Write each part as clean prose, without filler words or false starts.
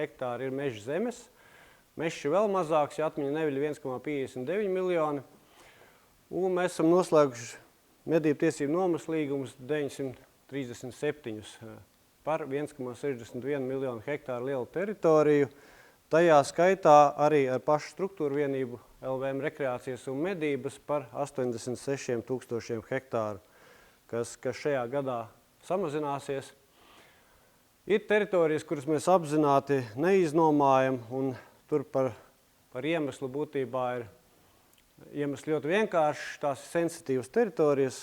hektāri ir meža zemes. Mežs ir vēl mazāks, ja atmiņa neviļa 1,59 miljoni. Un mēs esam noslēguši medību tiesību nomas līgumus 937 par 1,61 miljonu hektāru lielu teritoriju. Tajā skaitā arī ar pašu struktūru vienību LVM rekreācijas un medības par 86 000 hektāru, kas šajā gadā samazināsies. Ir teritorijas, kuras mēs apzināti neiznomājam, un tur par iemeslu būtībā ir iemesli ļoti vienkārši. Tās ir sensitīvas teritorijas,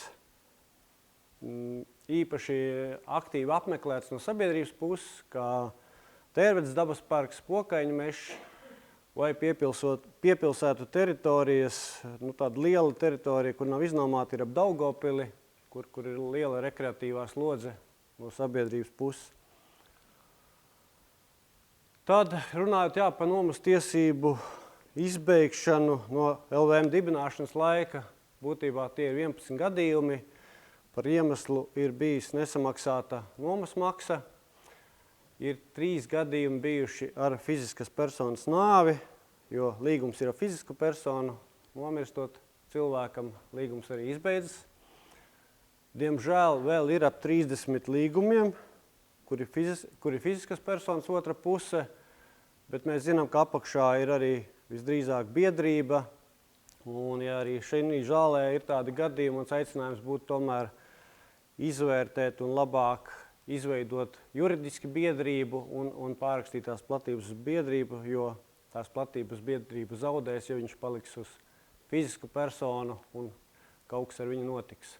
īpaši aktīvi apmeklēts no sabiedrības puses, kā Tērvedes dabas parks, Pokaiņu mežs vai piepilsētu teritorijas, tāda liela teritorija, kur nav iznomāta, ir ap Daugavpili, kur ir liela rekreatīvā slodze no sabiedrības puses. Tad, runājot par nomas tiesību izbeigšanu no LVM dibināšanas laika, būtībā tie ir 11 gadījumi. Par iemeslu ir bijis nesamaksāta nomas maksa. Ir 3 gadījumi bijuši ar fiziskas personas nāvi, jo līgums ir ar fizisku personu. Nomirstot cilvēkam, līgums arī izbeidzas. Diemžēl vēl ir ap 30 līgumiem, kur ir fiziskas personas otra puse, bet mēs zinām, ka apakšā ir arī visdrīzāk biedrība. Un ja arī šī žālē ir tādi gadījumi, un aicinājums būtu tomēr izvērtēt un labāk izveidot juridiski biedrību un pārrakstīt tās platības biedrību, jo tās platības biedrību zaudēs, ja viņš paliks uz fizisku personu un kaut kas ar viņu notiks.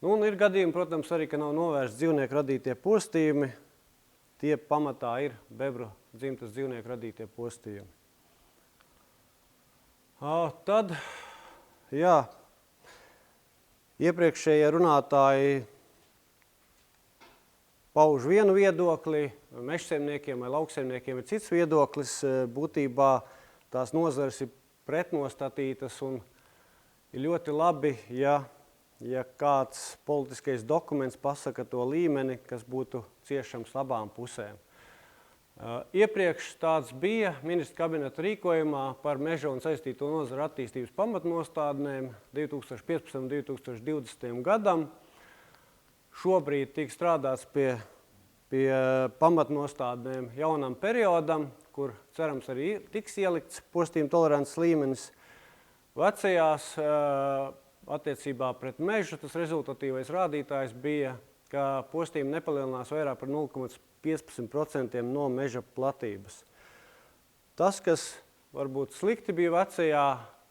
Un ir gadījumi, protams, arī, ka nav novērsts dzīvnieku radītie postījumi. Tie pamatā ir bebru dzimtas dzīvnieku radītie postījumi. Tad, iepriekšējie runātāji pauž vienu viedokli, mežsaimniekiem vai lauksaimniekiem ir cits viedoklis. Būtībā tās nozares ir pretnostatītas un ir ļoti labi, ja kāds politiskais dokuments pasaka to līmeni, kas būtu ciešams abām pusēm. Iepriekš tāds bija ministra kabineta rīkojumā par meža un saistīto nozaru attīstības pamatnostādnēm 2015. un 2020. gadam. Šobrīd tiek strādāts pie pamatnostādnēm jaunam periodam, kur cerams arī tiks ielikts postījuma tolerances līmenis. Vecajās attiecībā pret mežu tas rezultatīvais rādītājs bija, ka postījumi nepalielinās vairāk par 0,15% no meža platības. Tas, kas varbūt slikti bija vecajā,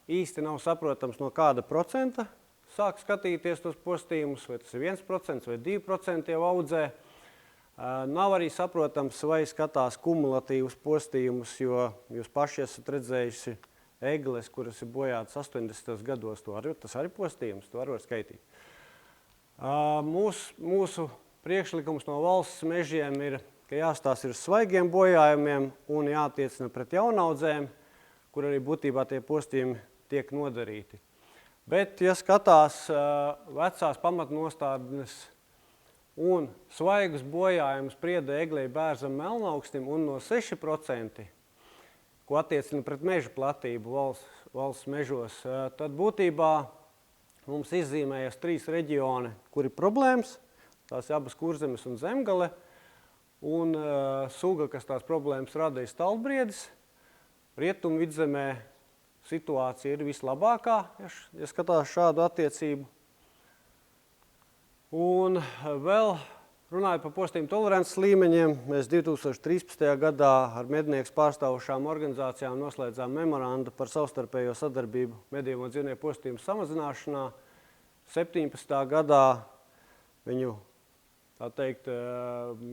īsti nav saprotams no kāda procenta sāk skatīties tos postījumus, vai tas ir 1% vai 2% jau audzē. Nav arī saprotams, vai skatās kumulatīvus postījumus, jo jūs paši esat redzējuši egles, kuras ir bojātas 80. gados. Tas arī postījums, to arī var skaitīt. Mūsu priekšlikums no valsts mežiem ir, ka jāstāsta ir svaigiem bojājumiem un jātiecina pret jaunaudzēm, kur arī būtībā tie postījumi tiek nodarīti. Bet, ja skatās vecās pamatnostādnes un svaigus bojājumus prieda eglei, bērzam, melnaukstim un no 6%, ko attiecina pret meža platību valsts mežos, tad būtībā mums izzīmējas 3 reģioni, kur ir problēmas. Tās abas Kurzemes un Zemgale. Un suga, kas tās problēmas rada, ir stalbriedis. Rietumu vidzemē situācija ir vislabākā, ja skatās šādu attiecību. Un vēl runājot par postījumu tolerances līmeņiem, mēs 2013. gadā ar medniekus pārstāvošām organizācijām noslēdzām memorandu par savstarpējo sadarbību medību un dzīvnieku postījumu samazināšanā. 17. gadā viņu, tā teikt,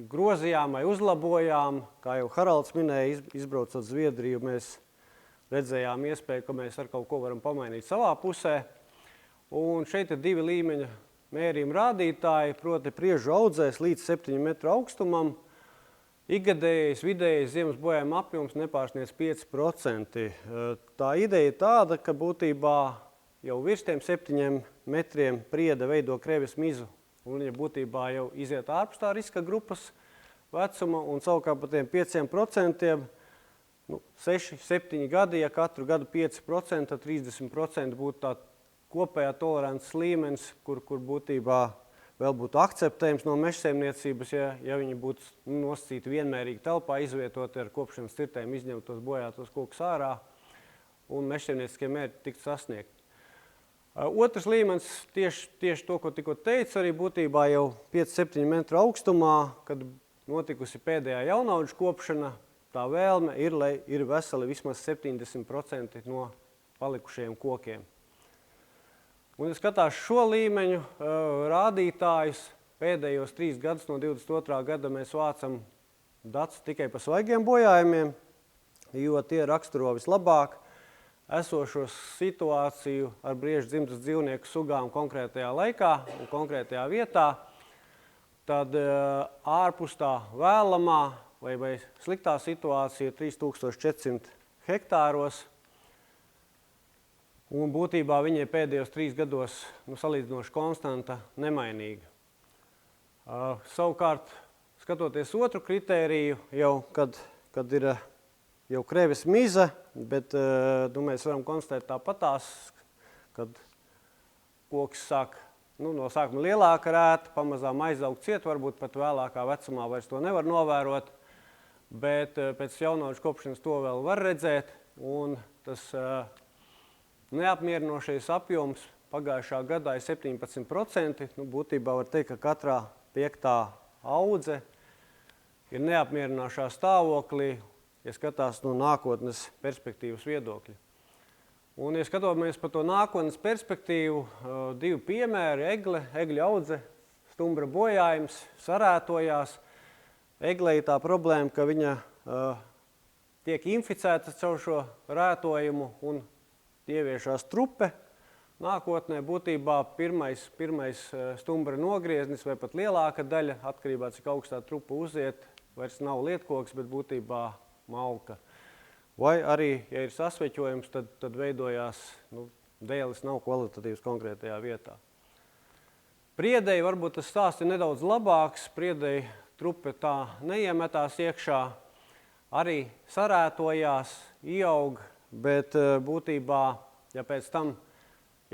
grozījām vai uzlabojām. Kā jau Haralds minēja, izbraucot Zviedriju, mēs redzējām iespēju, ka mēs ar kaut ko varam pamainīt savā pusē. Un šeit ir 2 līmeņa mērījuma rādītāji, proti priežu audzēs līdz 7 metru augstumam. Ikgadējais vidējais ziemas bojājuma apjoms nepārsniedz 5%. Tā ideja ir tāda, ka būtībā jau virs tiem 7 metriem prieda veido kreves mizu. Un ja būtībā jau iziet ārpus tā riska grupas, vecuma, un savukārt par tiem 5%, 6, 7 gadi, ja katru gadu 5%, tad 30% būtu tā kopējā tolerances līmenis, kur būtībā vēl būtu akceptējums no mežsaimniecības, ja viņi būtu nosacīti vienmērīgi telpā, izvietoti ar kopšanas cirtēm, izņemtos bojātos kokus ārā, un mežsaimnieciskie mērķi tiktu sasniegti. Otrs līmenis, tieši to, ko tikko teicu, arī būtībā jau 5-7 metru augstumā, kad notikusi pēdējā jaunaudžu kopšana, tā vēlme ir, lai ir veseli vismaz 70% no palikušajiem kokiem. Un, ja skatās šo līmeņu rādītājus, pēdējos 3 gadus no 22. gada mēs vācam datus tikai par svaigiem bojājumiem, jo tie raksturo vislabāk esošo situāciju ar briežu dzimtas dzīvnieku sugām konkrētajā laikā un konkrētajā vietā, tad ārpus tā vēlamā vai sliktā situācija 3400 hektāros, un būtībā viņai pēdējos 3 gados salīdzinoši konstanta nemainīga. Savukārt, skatoties otru kritēriju, jau, kad ir jau krevis miza, bet mēs varam konstatēt tāpatās, kad koks sāk no sākuma lielāka rēta, pamazām aizaugt ciet, varbūt pat vēlākā vecumā vairs to nevar novērot, bet pēc jaunauģu kopšanas to vēl var redzēt, un tas neapmierinošais apjoms pagājušā gadā ir 17%. Būtībā var teikt, ka katrā 5. audze ir neapmierinošā stāvoklī, ja skatās no nākotnes perspektīvas viedokļa. Un, ja skatāmies par to nākotnes perspektīvu, 2 piemēri, egļa audze, stumbra bojājums, sarētojās. Eglei tā problēma, ka viņa tiek inficēta caur šo rētojumu un ieviešās trupe. Nākotnē būtībā pirmais stumbra nogrieznis vai pat lielāka daļa, atkarībā cik augstā trupa uziet, vairs nav lietkoks, bet būtībā malka. Vai arī, ja ir sasveķojums, tad veidojās, dēlis nav kvalitatīvs konkrētajā vietā. Priedei varbūt tas stāsts ir nedaudz labāks, priedei trupe tā neiemetās iekšā, arī sarētojās, ieaug, bet būtībā, ja pēc tam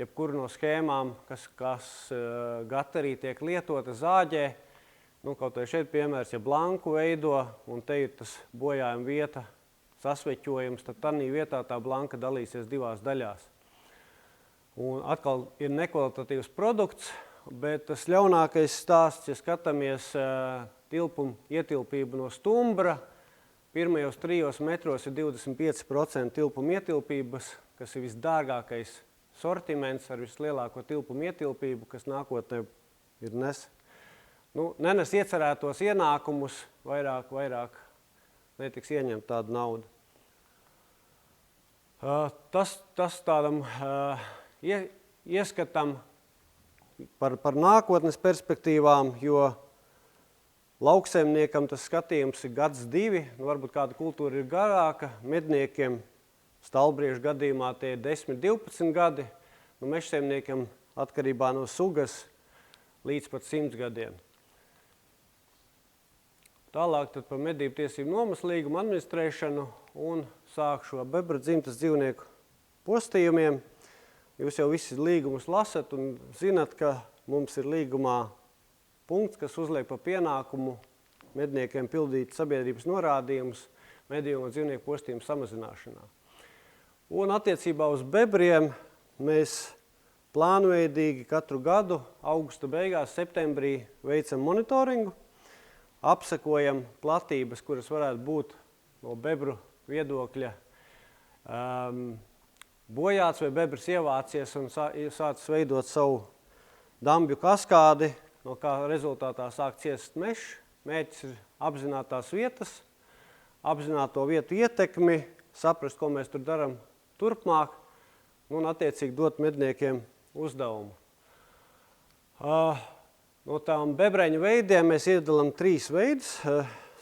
jebkuru no schēmām, kas gatarī tiek lietota zāģē, kaut vai šeit piemērs, ja blanku veido, un te ir tas bojājuma vieta, sasveķojums, tad tādā vietā tā blanka dalīsies 2 daļās. Un atkal ir nekvalitatīvs produkts, bet tas ļaunākais stāsts, ja skatāmies ietilpību no stumbra, pirmajos 3 metros ir 25% tilpuma ietilpības, kas ir visdārgākais sortiments ar vislielāko tilpuma ietilpību, kas nākotnē ir nenes iecerētos ienākumus, vairāk netiks ieņemt tādu naudu. Tas tādam ieskatam par nākotnes perspektīvām, jo lauksaimniekam tas skatījums ir 1-2, varbūt kāda kultūra ir garāka, medniekiem stalbriežu gadījumā tie ir 10-12 gadi, mežsaimniekiem atkarībā no sugas līdz pat 100 gadiem. Tālāk tad par medību tiesību nomas līgumu administrēšanu un sākšu ar bebra dzimtas dzīvnieku postījumiem. Jūs jau visi līgumus lasat un zinat, ka mums ir līgumā punkts, kas uzliek par pienākumu medniekiem pildīt sabiedrības norādījumus medījumu un dzīvnieku postījumu samazināšanā. Un attiecībā uz bebriem mēs plānveidīgi katru gadu augusta beigās, septembrī veicam monitoringu, apsekojam platības, kuras varētu būt no bebru viedokļa bojāts vai bebrs ievācies un sācis veidot savu dambju kaskādi, no kā rezultātā sāk ciest mežs. Mērķis ir apzināt tās vietas, apzināt to vietu ietekmi, saprast, ko mēs tur darām turpmāk, un attiecīgi dot medniekiem uzdevumu. No tām bebreņu veidiem mēs iedalām 3 veidus.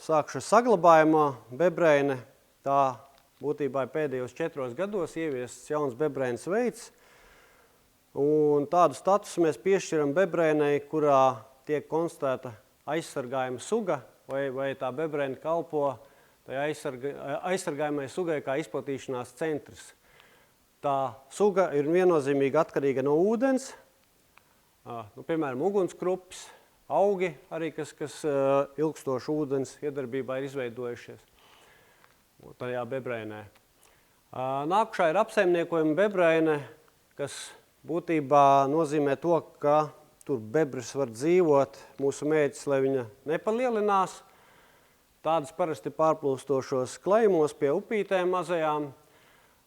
Sākšu ar saglabājumā bebreine. Tā būtībā pēdējos 4 gados ieviests jauns bebreines veids. Un tādu statusu mēs piešķiram bebreinei, kurā tiek konstatēta aizsargājuma suga, vai tā bebrēna kalpo tai aizsargājumai sugai kā izplatīšanās centrs. Tā suga ir viennozīmīgi atkarīga no ūdens, piemēram, ugunskrupis, augi arī, kas ilgstoši ūdens iedarbībā ir izveidojušies tajā bebrēnē. Nākušā ir apsaimniekojuma bebrēne, kas būtībā nozīmē to, ka tur bebris var dzīvot. Mūsu mērķis, lai viņa nepalielinās. Tādas parasti pārplūstošos klājumos pie upītēm mazajām,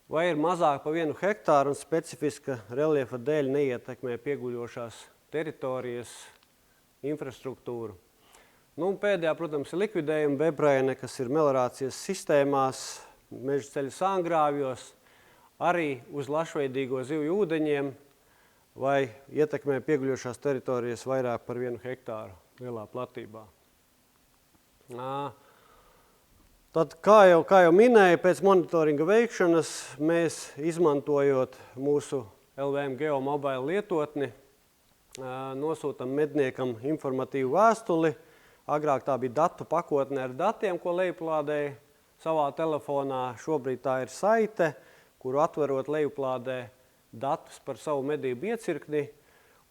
vai ir mazāk pa 1 hektāru un specifiska reliefa dēļ neietekmē pieguļošās teritorijas infrastruktūru. Pēdējā, protams, ir likvidējuma bebrēne, kas ir meliorācijas sistēmās, meža ceļa sāngrāvjos, arī uz lašveidīgo zivju ūdeņiem, vai ietekmē pieguļošās teritorijas vairāk par 1 hektāru lielā platībā. Tad, kā jau minēju, pēc monitoringa veikšanas mēs, izmantojot mūsu LVM Geomobile lietotni, nosūtam medniekam informatīvu vēstuli. Agrāk tā bija datu pakotne ar datiem, ko lejuplādēja savā telefonā. Šobrīd tā ir saite, kuru atverot lejuplādē datus par savu medību iecirkni,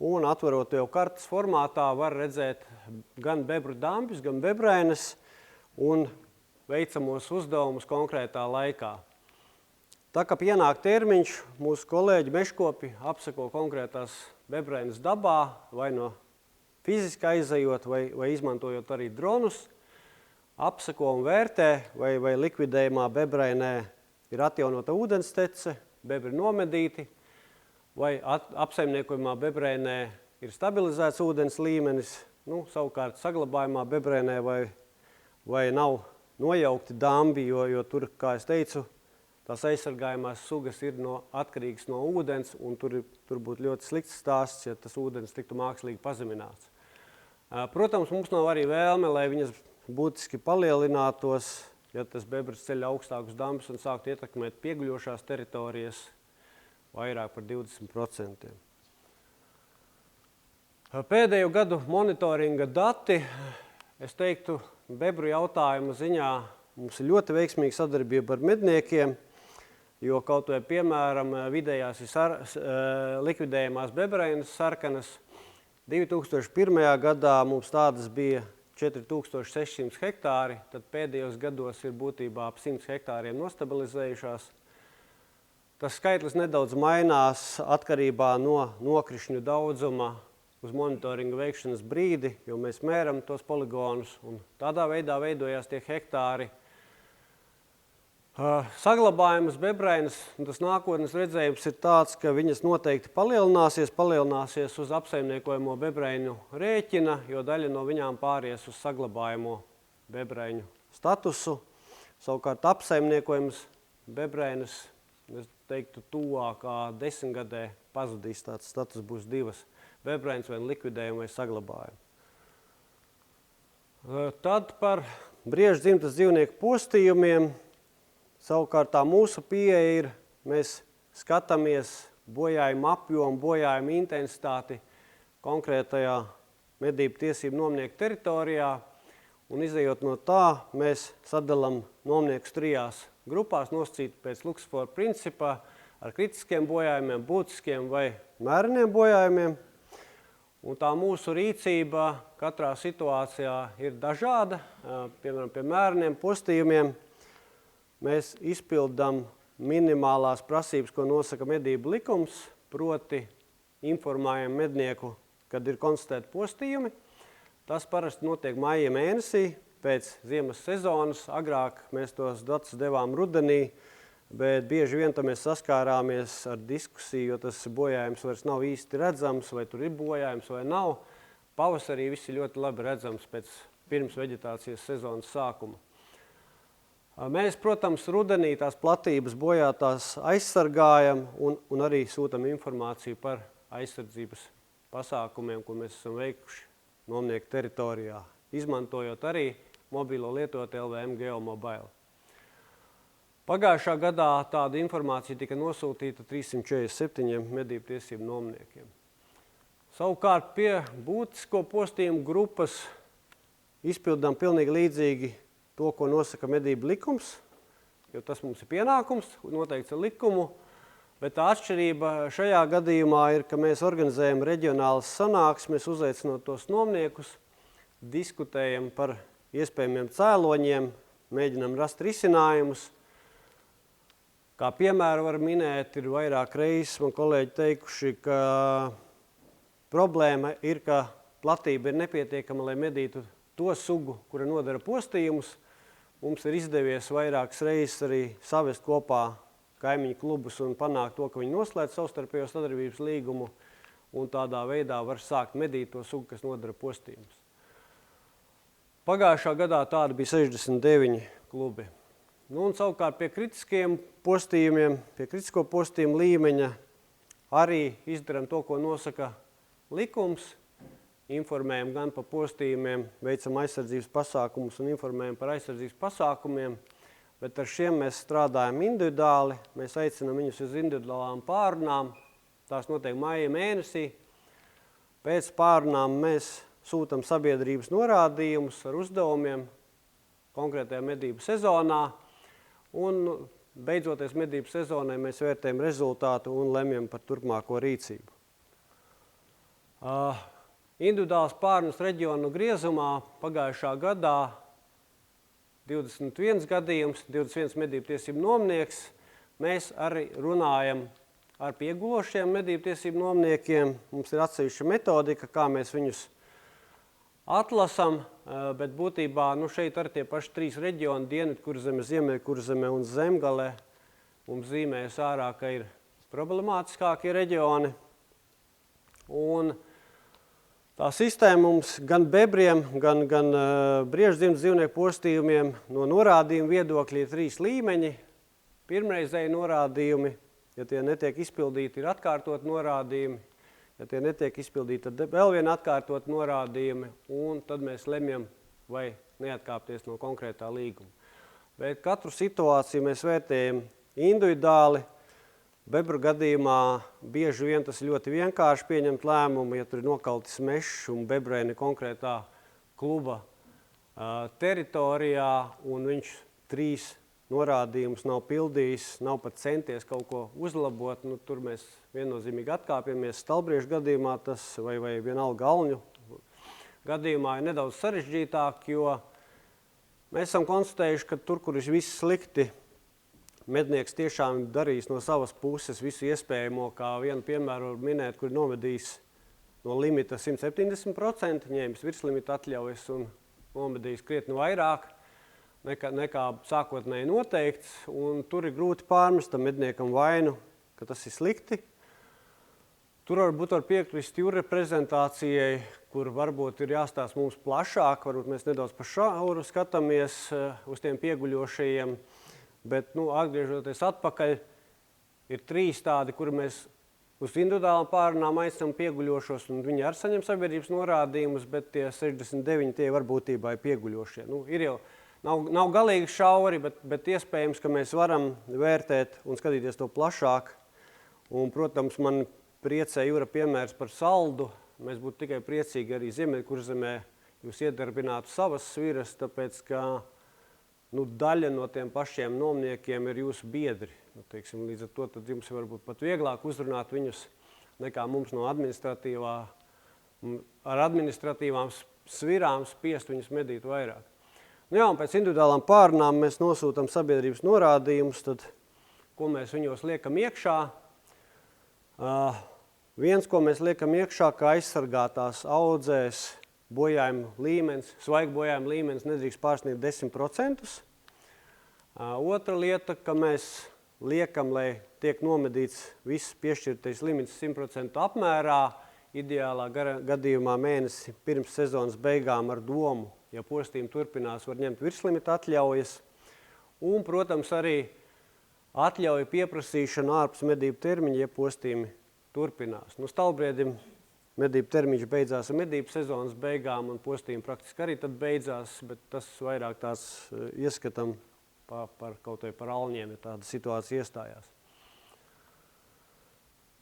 un atverot jau kartes formātā var redzēt gan bebru dampjus, gan bebrēnes un veicamos uzdevumus konkrētā laikā. Tā kā pienāk termiņš, mūsu kolēģi mežkopi apseko konkrētās bebrēnes dabā, vai no fiziski aizejot, vai izmantojot arī dronus, apseko un vērtē, vai likvidējumā bebrēnē ir atjaunota ūdenstece, bebri nomedīti, vai apsaimniekojumā bebrēnē ir stabilizēts ūdens līmenis, savukārt saglabājumā bebrēnē vai nav nojaukti dambi, jo tur, kā es teicu, tās aizsargājumās sugas ir atkarīgas no ūdens, un tur būtu ļoti slikts stāsts, ja tas ūdens tiktu mākslīgi pazemināts. Protams, mums nav arī vēlme, lai viņas būtiski palielinātos, ja tas bebris ceļ augstākus dambus un sāktu ietekmēt pieguļošās teritorijas vairāk par 20%. Pēdējo gadu monitoringa dati, es teiktu, bebru jautājuma ziņā mums ir ļoti veiksmīga sadarbība ar medniekiem, jo kaut vai, piemēram, vidējās likvidējumās bebrēnas sarkanas 2001. gadā mums tādas bija 4600 hektāri, tad pēdējos gados ir būtībā ap 100 hektāriem nostabilizējušās. Tas skaitlis nedaudz mainās atkarībā no nokrišņu daudzuma uz monitoringa veikšanas brīdi, jo mēs mēram tos poligonus, un tādā veidā veidojās tie hektāri. Saglabājumas bebrēnas, tas nākotnes redzējums ir tāds, ka viņas noteikti palielināsies uz apsaimniekojamo bebrēņu rēķina, jo daļa no viņām pāries uz saglabājamo bebrēņu statusu. Savukārt apsaimniekojums bebrēnas, es teiktu, tuvākā 10 gadē pazudīs, tāds status būs 2 bebrēņas, vai likvidējumu vai saglabājumu. Tad par briežu dzimtas dzīvnieku postījumiem. Savukārt tā mūsu pieeja ir, mēs skatāmies bojājumu apjomu, bojājumu intensitāti konkrētajā medību tiesību nomnieku teritorijā, un izejot no tā, mēs sadalām nomniekus 3 grupās, nosacīti pēc Luksafora principā, ar kritiskiem bojājumiem, būtiskiem vai mēreniem bojājumiem. Un tā mūsu rīcība katrā situācijā ir dažāda, piemēram, pie mēreniem postījumiem. Mēs izpildām minimālās prasības, ko nosaka medību likums, proti informējam mednieku, kad ir konstatēti postījumi. Tas parasti notiek maija mēnesī pēc ziemas sezonas. Agrāk mēs tos datus devām rudenī, bet bieži vien mēs saskārāmies ar diskusiju, jo tas bojājums vairs nav īsti redzams, vai tur ir bojājums vai nav. Pavasarī viss ir ļoti labi redzams pirms veģetācijas sezonas sākuma. Mēs, protams, rudenī tās platības bojātās aizsargājam un arī sūtam informāciju par aizsardzības pasākumiem, ko mēs esam veikuši nomnieku teritorijā, izmantojot arī mobilo lietotni LVM Geomobile. Pagājušā gadā tāda informācija tika nosūtīta 347 medību tiesību nomniekiem. Savukārt pie būtisko postījumu grupas izpildām pilnīgi līdzīgi to, ko nosaka medību likums, jo tas mums ir pienākums, noteikts ar likumu, bet tā atšķirība šajā gadījumā ir, ka mēs organizējam reģionālas sanāksmes, uzaicinot tos nomniekus, diskutējam par iespējamiem cēloņiem, mēģinam rast risinājumus. Kā piemēru var minēt, ir vairāk reizes man kolēģi teikuši, ka problēma ir, ka platība ir nepietiekama, lai medītu to sugu, kura nodara postījumus. Mums ir izdevies vairākas reizes arī savest kopā kaimiņu klubus un panākt to, ka viņi noslēdz savstarpējo sadarbības līgumu un tādā veidā var sākt medīt to sugu, kas nodara postījumus. Pagājušā gadā tāda bija 69 klubi. Un savukārt pie kritiskiem postījumiem, pie kritisko postījumu līmeņa arī izdaram to, ko nosaka likums, informējam gan par postījumiem, veicam aizsardzības pasākumus un informējam par aizsardzības pasākumiem, bet ar šiem mēs strādājam individuāli, mēs aicinām viņus uz individuālām pārunām, tās notiek maija mēnesī. Pēc pārunām mēs sūtam sabiedrības norādījumus ar uzdevumiem konkrētajā medību sezonā, un beidzoties medību sezonai mēs vērtējam rezultātu un lemjam par turpmāko rīcību. Individuāls pārunas reģionu griezumā pagājušā gadā 21 gadījums, 21 medību tiesību nomnieks. Mēs arī runājam ar piegulošiem medību tiesību nomniekiem. Mums ir atsevišķa metodika, kā mēs viņus atlasam, bet būtībā šeit arī tie paši 3 reģioni, Dienvidkurzeme, Ziemeļkurzeme un Zemgale, mums zīmējas ārā, ka ir problemātiskākie reģioni. Un tā sistēma mums gan bebriem, gan brieždzimtas dzīvnieku postījumiem no norādījumu viedokļa ir 3 līmeņi. Pirmreizēji norādījumi, ja tie netiek izpildīti, ir atkārtot norādījumi. Ja tie netiek izpildīti, tad vēl vien atkārtot norādījumi, un tad mēs lemjam, vai neatkāpties no konkrētā līguma. Bet katru situāciju mēs vērtējam individuāli. Bebru gadījumā bieži vien tas ir ļoti vienkārši pieņemt lēmumu, ja tur ir nokaltis mešs un bebrēni konkrētā kluba teritorijā, un viņš 3 norādījumus nav pildījis, nav pat centies kaut ko uzlabot, tur mēs viennozīmīgi atkāpjamies. Stalbriežu gadījumā tas, vai vienalga alņu gadījumā ir nedaudz sarežģītāk, jo mēs esam konstatējuši, ka tur, kur ir viss slikti, mednieks tiešām darīs no savas puses visu iespējamo, kā vienu piemēru var minēt, kur nomedīs no limita 170%, ņēmis virslimita atļaujas un nomedīs krietni vairāk nekā sākotnēji noteikts, un tur ir grūti pārmest tam medniekam vainu, ka tas ir slikti. Tur varbūt var piekrist jūra reprezentācijai, kur varbūt ir jāstāsta mums plašāk, varbūt mēs nedaudz pa šauru skatāmies uz tiem pieguļošajiem, bet, atgriežoties atpakaļ, ir 3 tādi, kuri mēs uz individuālām pārunām aicinām pieguļošos, un viņi arī saņem sabiedrības norādījumus, bet tie 69 tie var būtībā ir pieguļošie. Ir jau Nav galīgi šauri, bet iespējams, ka mēs varam vērtēt un skatīties to plašāk. Un, protams, man priecē jūra piemērs par saldu. Mēs būtu tikai priecīgi arī Ziemeļkurzemē jūs iedarbinātu savas sviras, tāpēc, ka daļa no tiem pašiem nomniekiem ir jūsu biedri. Līdz ar to tad jums varbūt pat vieglāk uzrunāt viņus nekā mums no ar administratīvām svirām spiest viņus medīt vairāk. Un pēc individuālām pārunām mēs nosūtam sabiedrības norādījumus, tad, ko mēs viņos liekam iekšā. Viens, ko mēs liekam iekšā, kā aizsargātās audzēs bojājuma līmenis, svaigu bojājuma līmenis nedrīkst pārsniegt 10%. Otra lieta, ka mēs liekam, lai tiek nomedīts viss piešķirtais limits 100% apmērā, ideālā gadījumā mēnesi pirms sezonas beigām ar domu, ja postījumi turpinās, var ņemt virslimita atļaujas. Un, protams, arī atļauju pieprasīšanu ārpus medību termiņa, ja postījumi turpinās. Stalbriedim medību termiņš beidzās ar medību sezonas beigām, un postījumi praktiski arī tad beidzās, bet tas vairāk tās ieskatam kaut vai par alņiem, ja tāda situācija iestājās.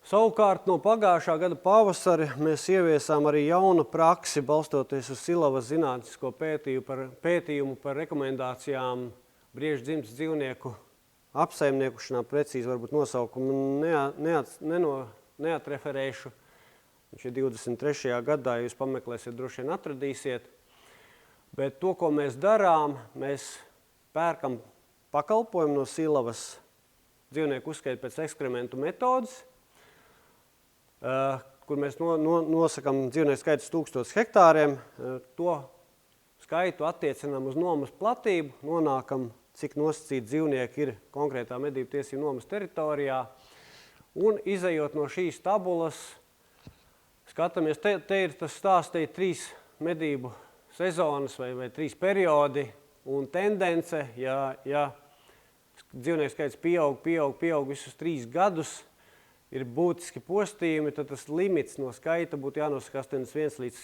Savukārt no pagājušā gada pavasara mēs ieviesām arī jaunu praksi, balstoties uz Silavas zinātnisko pētījumu par rekomendācijām briežu dzimtas dzīvnieku apsaimniekošanā, precīzi varbūt nosaukumu neatreferēšu. Viņš ir 23. gadā, ja jūs pameklēsiet, droši vien atradīsiet. Bet to, ko mēs darām, mēs pērkam pakalpojumu no Silavas dzīvnieku uzskaita pēc ekskrementu metodas, kur mēs nosakam dzīvnieku skaitus 1000 hektāriem. To skaitu attiecinām uz nomas platību, nonākam, cik nosacīti dzīvnieki ir konkrētā medību tiesību nomas teritorijā. Un izejot no šīs tabulas, skatāmies, te ir tas stāsts, te ir 3 medību sezonas vai 3 periodi un tendence, ja dzīvnieku skaits pieaug visus 3 gadus, ir būtiski postījumi, tad tas limits no skaita būtu jānosaka 81 līdz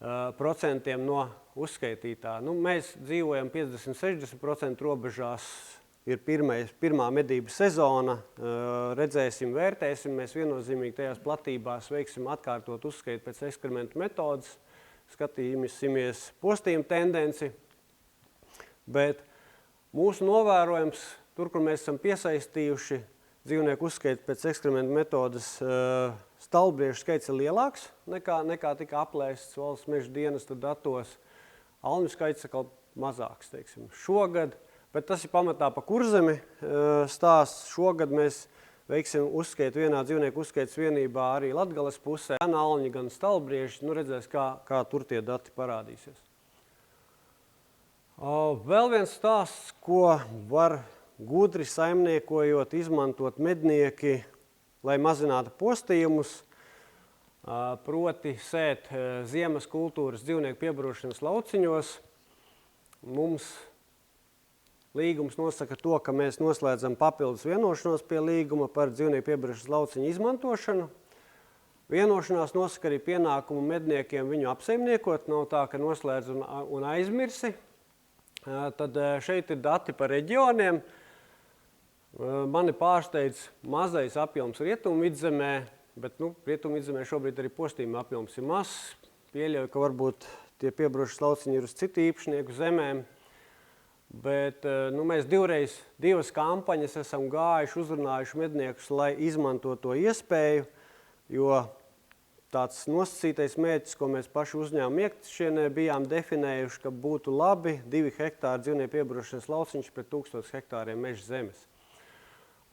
100% no uzskaitītā. Mēs dzīvojam 50–60% robežās, ir pirmā medību sezona, redzēsim, vērtēsim, mēs viennozīmīgi tajās platībās veiksim atkārtot uzskaitu pēc ekskrementu metodas, skatīsimies postījumu tendenci, bet mūsu novērojums, tur, kur mēs esam piesaistījuši dzīvnieku uzskaitu pēc ekskrementu metodas, stalbriežu skaits ir lielāks nekā tika aplēsts valsts meža dienesta datos. Alņu skaits atkal mazāks, teiksim, šogad, bet tas ir pamatā pa Kurzemi stāsts. Šogad mēs veiksim uzskaitu vienā dzīvnieku uzskaitas vienībā arī Latgales pusē, gan alņi, gan stalbrieži, redzēs, kā tur tie dati parādīsies. Vēl viens stāsts, ko var gudri saimniekojot, izmantot mednieki, lai mazinātu postījumus, proti sēt ziemas kultūras dzīvnieku piebarošanas lauciņos. Mums līgums nosaka to, ka mēs noslēdzam papildus vienošanos pie līguma par dzīvnieku piebarošanas lauciņu izmantošanu. Vienošanās nosaka arī pienākumu medniekiem viņu apsaimniekot, nav tā, ka noslēdz un aizmirsi. Tad šeit ir dati par reģioniem. Mani pārsteidz mazais apjoms Rietumvidzemē, bet Rietumvidzemē šobrīd arī postījuma apjoms ir mazs. Pieļauju, ka varbūt tie piebarošanas lauciņi ir uz citu īpašnieku zemēm. Bet mēs divas kampaņas esam gājuši, uzrunājuši medniekus, lai izmanto to iespēju, jo tāds nosacītais mērķis, ko mēs paši uzņēmumu iekšēnē bijām definējuši, ka būtu labi 2 hektāri dzīvnieku piebarošanas lauciņš pret 1000 hektāriem meža zemes.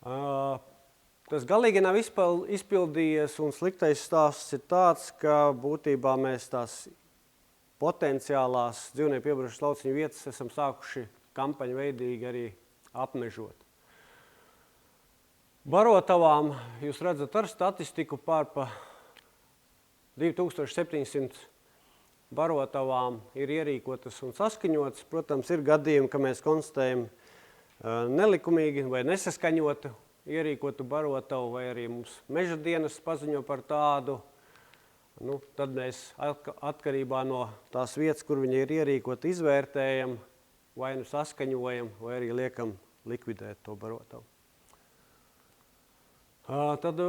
Tas galīgi nav izpildījies, un sliktais stāsts ir tāds, ka būtībā mēs tās potenciālās dzīvnieku piebarošanas lauciņu vietas esam sākuši kampaņu veidīgi arī apmežot. Barotavām, jūs redzat ar statistiku pār pa 2700 barotavām ir ierīkotas un saskaņotas. Protams, ir gadījumi, ka mēs konstatējam nelikumīgi vai nesaskaņotu ierīkotu barotavu, vai arī mums meža dienas paziņo par tādu. Tad mēs atkarībā no tās vietas, kur viņi ir ierīkoti, izvērtējam, vai saskaņojam, vai arī liekam likvidēt to barotavu. Tad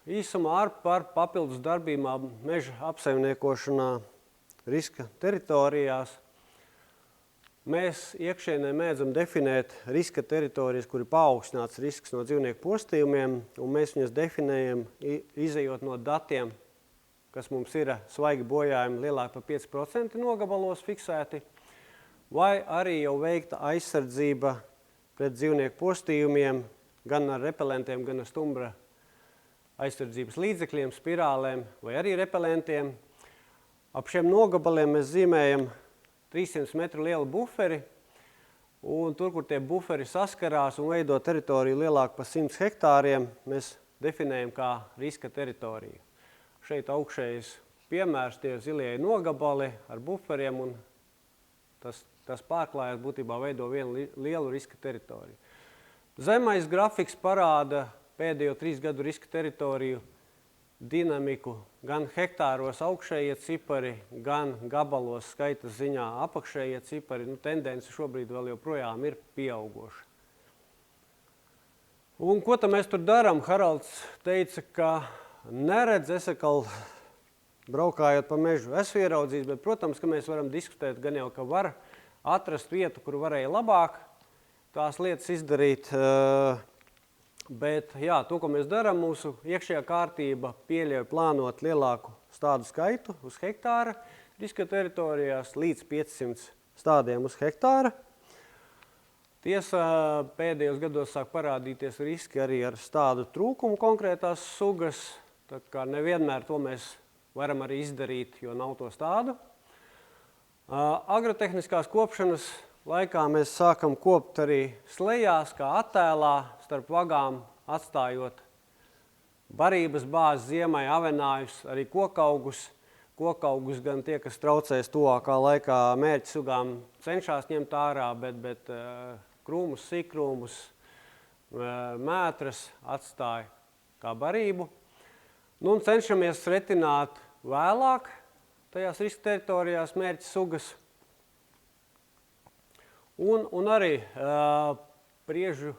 īsumā par papildus darbībām meža apsaimniekošanā riska teritorijās. Mēs iekšēnē mēdzam definēt riska teritorijas, kur ir paaugstināts risks no dzīvnieku postījumiem, un mēs viņas definējam, izejot no datiem, kas mums ir svaigi bojājumi lielāk par 5% nogabalos fiksēti, vai arī jau veikta aizsardzība pret dzīvnieku postījumiem, gan ar repelentiem, gan ar stumbra aizsardzības līdzekļiem, spirālēm vai arī repelentiem. Ap šiem nogabaliem mēs zīmējam 300 metru lielu buferi, un tur, kur tie buferi saskarās un veido teritoriju lielāku par 100 hektāriem, mēs definējam kā riska teritoriju. Šeit augšējais piemērs, tie zilie nogabali ar buferiem, un tas pārklājās būtībā veido vienu lielu riska teritoriju. Zemais grafiks parāda pēdējo 3 gadu riska teritoriju dinamiku, gan hektāros augšējie cipari, gan gabalos skaita ziņā apakšējie cipari. Tendence šobrīd vēl joprojām ir pieaugoša. Un ko tad mēs tur darām? Haralds teica, ka neredz, es atkal braukājot pa mežu esmu ieraudzījis, bet, protams, ka mēs varam diskutēt gan jau, ka var atrast vietu, kur varēja labāk tās lietas izdarīt. Bet, jā, to, ko mēs darām, mūsu iekšējā kārtība pieļauj plānot lielāku stādu skaitu uz hektāra riska teritorijās līdz 500 stādiem uz hektāra. Tiesa, pēdējos gados sāk parādīties riski arī ar stādu trūkumu konkrētās sugas, tā kā nevienmēr to mēs varam arī izdarīt, jo nav to stādu. Agrotehniskās kopšanas laikā mēs sākam kopt arī slejās, kā attēlā, starp vagām atstājot barības bāzes ziemai, avenājus, arī kokaugus. Kokaugus gan tie, kas traucēs tuvākā laikā mērķa sugām, cenšas ņemt ārā, bet krūmus, sīkrūmus, mētras atstāja kā barību. Nu, un cenšamies retināt vēlāk tajās riska teritorijās mērķa sugas. Un arī priežu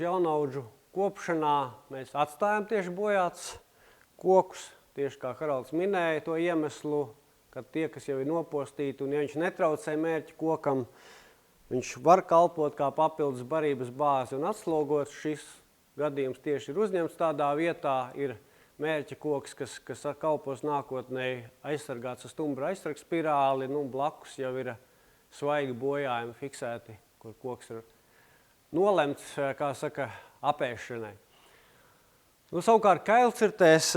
jaunaudžu kopšanā mēs atstājam tieši bojāts kokus, tieši kā Haralds minēja to iemeslu, ka tie, kas jau ir nopostīti, un ja viņš netraucē mērķa kokam, viņš var kalpot kā papildus barības bāzi un atslogot. Šis gadījums tieši ir uzņemts tādā vietā, ir mērķa koks, kas kalpos nākotnē aizsargāts ar stumbra aizsargs spirāli, nu, blakus jau ir svaigi bojājumi fiksēti, kur koks ir nolemts, kā saka, apēšanai. Nu, savukārt kailcirtēs,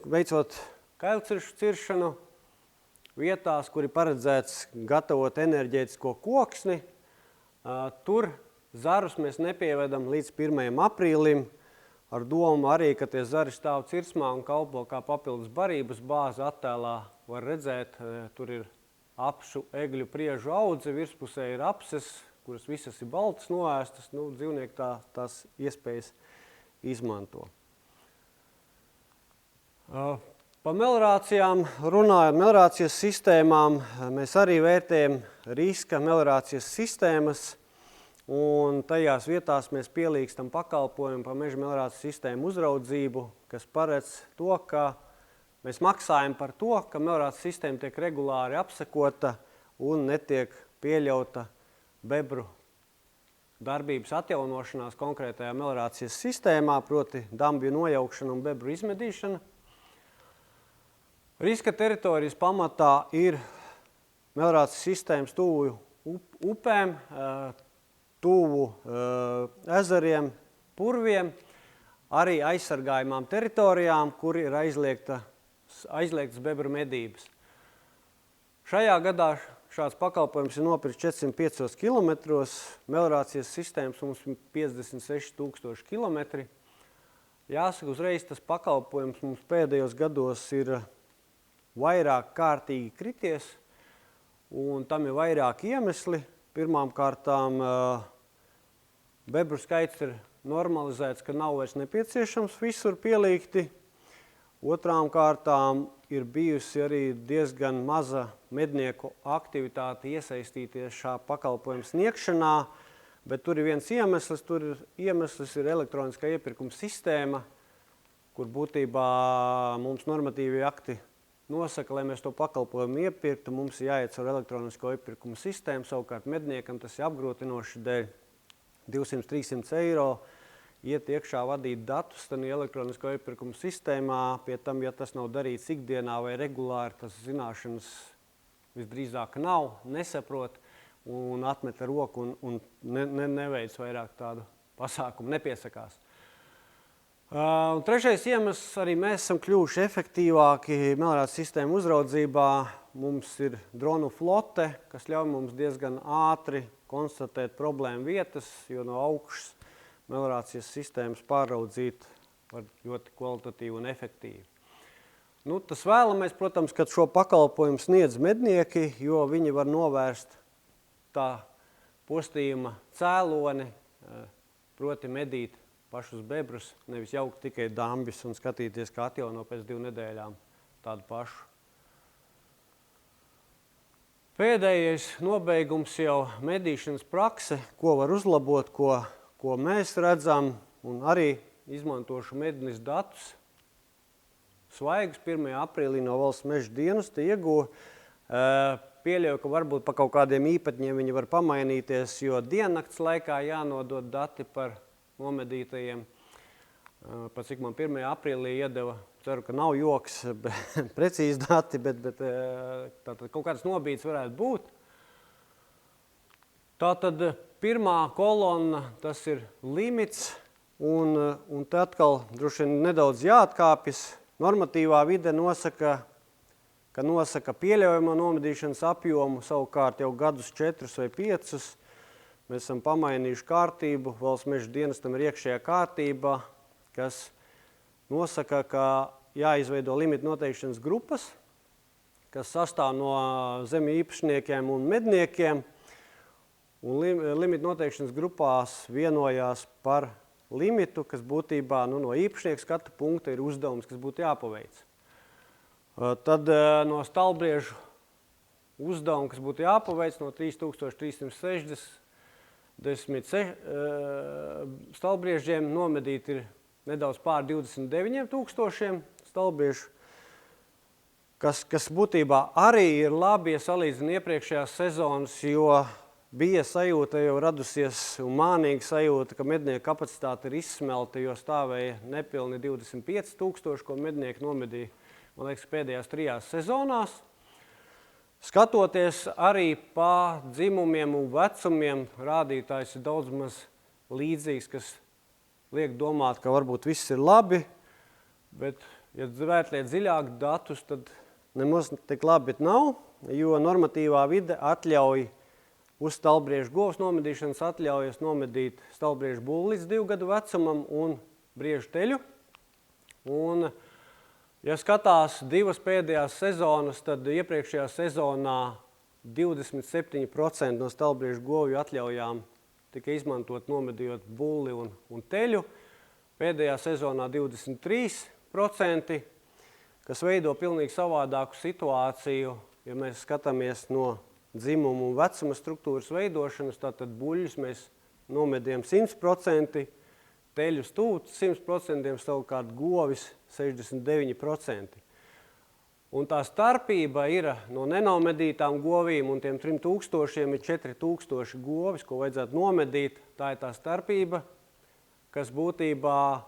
veicot kailciršu ciršanu vietās, kur ir paredzēts gatavot enerģētisko koksni, tur zarus mēs nepievedam līdz 1. aprīlim, ar domu arī, ka tie zari stāv cirsmā un kalpo kā papildus barības bāze. Attēlā var redzēt, tur ir apšu egļu priežu audze, virspusē ir apses, kuras visas ir baltas noēstas, nu, dzīvnieki tās iespējas izmanto. Pa melorācijām runājot, melorācijas sistēmām, mēs arī vērtējam riska melorācijas sistēmas, un tajās vietās mēs pielīgstam pakalpojumu pa meža melorācijas sistēmu uzraudzību, kas paredz to, ka mēs maksājam par to, ka melorācijas sistēma tiek regulāri apsekota un netiek pieļauta bebru darbības atjaunošanās konkrētajā melorācijas sistēmā, proti dambju nojaukšana un bebru izmedīšana. Riska teritorijas pamatā ir melorācijas sistēmas tuvu upēm, tuvu ezeriem, purviem, arī aizsargājumām teritorijām, kur ir aizliegtas bebru medības. Šajā gadā šāds pakalpojums ir nopirkts 405 kilometros, melorācijas sistēmas mums ir 56 000 kilometri. Jāsaka, uzreiz tas pakalpojums mums pēdējos gados ir vairāk kārtīgi krities, un tam ir vairāk iemesli. Pirmām kārtām bebru skaits ir normalizēts, ka nav vairs nepieciešams visur pielīgti. Otrām kārtām ir bijusi arī diezgan maza mednieku aktivitāte iesaistīties šā pakalpojuma sniegšanā, bet tur ir viens iemesls, iemesls ir elektroniskā iepirkuma sistēma, kur būtībā mums normatīvi akti nosaka, lai mēs to pakalpojumu iepirktu, mums ir jāiet ar elektronisko iepirkuma sistēmu, savukārt medniekam tas ir apgrūtinoši dēļ 200–300 eiro. Iet iekšā vadīt datus tādā elektronisko iepirkuma sistēmā, pie tam, ja tas nav darīts ikdienā vai regulāri, tas zināšanas visdrīzāk nav, nesaprot un atmet ar roku un neveic vairāk tādu pasākumu, nepiesakās. Un trešais iemesls, arī mēs esam kļuvuši efektīvāki melorācijas sistēmu uzraudzībā. Mums ir dronu flote, kas ļauj mums diezgan ātri konstatēt problēmu vietas, jo no augšas melorācijas sistēmas pāraudzīt var ļoti kvalitatīvi un efektīvi. Nu, tas vēlamies, protams, kad šo pakalpojumu sniedz mednieki, jo viņi var novērst tā postījuma cēloni, proti medīt pašus bebrus, nevis jaukt tikai dambis un skatīties, kā atjauno pēc 2 nedēļām tādu pašu. Pēdējais nobeigums jau medīšanas prakse, ko var uzlabot, ko ko mēs redzam, un arī izmantošu mednis datus, svaigus 1. aprīlī no valsts meža dienesta ieguva. Pieļauju, ka varbūt pa kaut kādiem īpatņiem viņi var pamainīties, jo diennakts laikā jānodod dati par nomedītajiem. Pat cik man 1. aprīlī iedeva, ceru, ka nav joks, precīzi dati, bet tātad kaut kāds nobīdes varētu būt. Tātad pirmā kolonna, tas ir limits, un te atkal droši vien nedaudz jāatkāpjas. Normatīvā vide nosaka pieļaujamo nomedīšanas apjomu, savukārt jau gadus 4 vai 5. Mēs esam pamainījuši kārtību, valsts meža dienestam ir iekšējā kārtība, kas nosaka, ka jāizveido limita noteikšanas grupas, kas sastāv no zemju īpašniekiem un medniekiem. Un limita noteikšanas grupās vienojās par limitu, kas būtībā no īpašnieka skatu punkta ir uzdevums, kas būtu jāpaveic. Tad no stalbriežu uzdevuma, kas būtu jāpaveic, no 3360 stalbriežiem nomedīt ir nedaudz pār 29 000 stalbriežu, kas būtībā arī ir labi, ja salīdzina iepriekšējās sezonas, jo bija sajūta jau radusies un mānīga sajūta, ka mednieku kapacitāte ir izsmelta, jo stāvēja nepilni 25 000, ko mednieki nomedīja, man liekas, pēdējās 3 sezonās. Skatoties arī pa dzimumiem un vecumiem, rādītājs ir daudz maz līdzīgs, kas liek domāt, ka varbūt viss ir labi, bet, ja vērtliet dziļāk datus, tad nemaz tik labi nav, jo normatīvā vide atļauj uz stalbriežu govs nomedīšanas atļaujas nomedīt stalbriežu bulli līdz 2 gadu vecumam un briežu teļu. Un, ja skatās 2 pēdējās sezonas, tad iepriekšējā sezonā 27% no stalbriežu govju atļaujām tika izmantot nomedījot bulli un teļu. Pēdējā sezonā 23%, kas veido pilnīgi savādāku situāciju, ja mēs skatāmies no dzimumu un vecuma struktūras veidošanas, tātad buļļus mēs nomedījām 100%, teļus tuvu 100%, savukārt govis 69%. Un tā starpība ir no nenomedītām govīm un tiem 3000 ir 4000 govis, ko vajadzētu nomedīt. Tā ir tā starpība, kas būtībā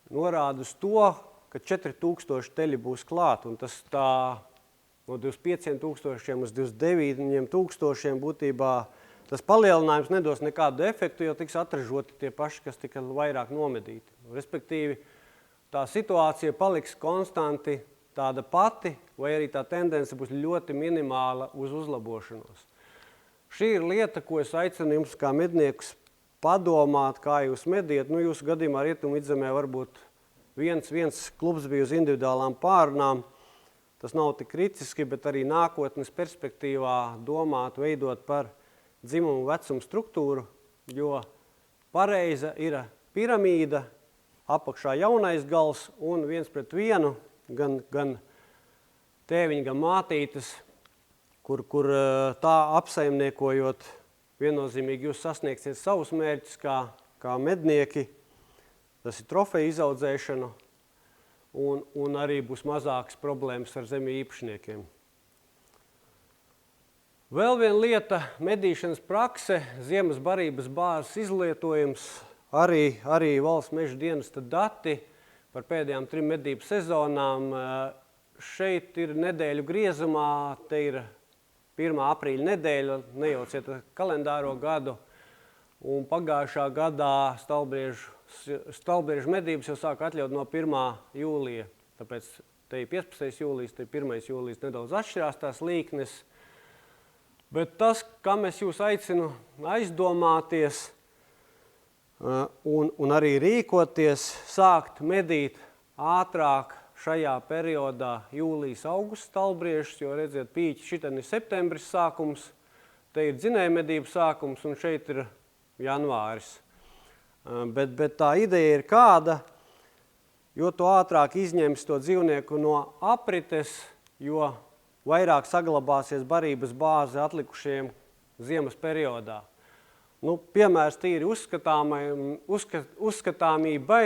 norāda uz to, ka 4000 teļi būs klāt, un tas tā no 25 000 uz 29 000 būtībā tas palielinājums nedos nekādu efektu, jo tiks atražoti tie paši, kas tika vairāk nomedīti. Respektīvi, tā situācija paliks konstanti tāda pati, vai arī tā tendence būs ļoti minimāla uz uzlabošanos. Šī ir lieta, ko es aicinu jums kā medniekus padomāt, kā jūs mediet. Jūsu gadījumā Rietumvidzemē varbūt viens klubs bija uz individuālām pārunām. Tas nav tik kritiski, bet arī nākotnes perspektīvā domāt, veidot par dzimumu vecumu struktūru, jo pareiza ir piramīda, apakšā jaunais gals un 1:1, gan tēviņi, gan mātītes, kur tā apsaimniekojot viennozīmīgi jūs sasniegsiet savus mērķus kā mednieki, tas ir trofeju izaudzēšana, un arī būs mazākas problēmas ar zemju īpašniekiem. Vēl viena lieta – medīšanas prakse, ziemas barības bāzes izlietojums, arī valsts meža dienesta dati par pēdējām 3 medību sezonām. Šeit ir nedēļu griezumā, te ir 1. aprīļa nedēļa, nejauciet kalendāro gadu, un pagājušā gadā stalbriežu medības jau sāk atļaut no 1. jūlija. Tāpēc te ir 15. jūlijas, te ir 1. jūlijas nedaudz atšķirās tās līknes. Bet tas, kam es jūs aicinu aizdomāties un arī rīkoties, sākt medīt ātrāk šajā periodā jūlijas augusta stalbriežus, jo redziet, pīķi šitien ir septembris sākums, te ir dzinējmedību sākums un šeit ir janvāris. Bet tā ideja ir kāda, jo to ātrāk izņems to dzīvnieku no aprites, jo vairāk saglabāsies barības bāze atlikušajiem ziemas periodā. Piemērs tīri uzskatāmībai,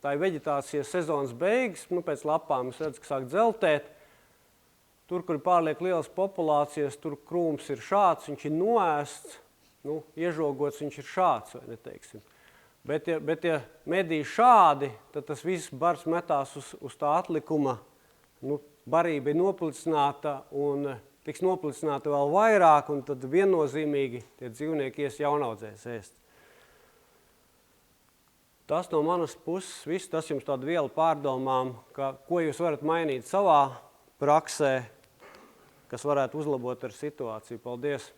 tā ir veģetācijas sezonas beigas, pēc lapām es redzu, ka sāk dzeltēt. Tur, kur pārliek lielas populācijas, tur krūms ir šāds, viņš ir noēsts, iežogots viņš ir šāds, vai neteiksim. Bet ja medī šādi, tad tas viss bars metās uz tā atlikuma, barība ir noplicināta un tiks noplicināta vēl vairāk, un tad viennozīmīgi tie dzīvnieki ies jaunaudzēs ēst. Tas no manas puses viss, tas jums tāda viela pārdomām, ko jūs varat mainīt savā praksē, kas varētu uzlabot ar situāciju. Paldies!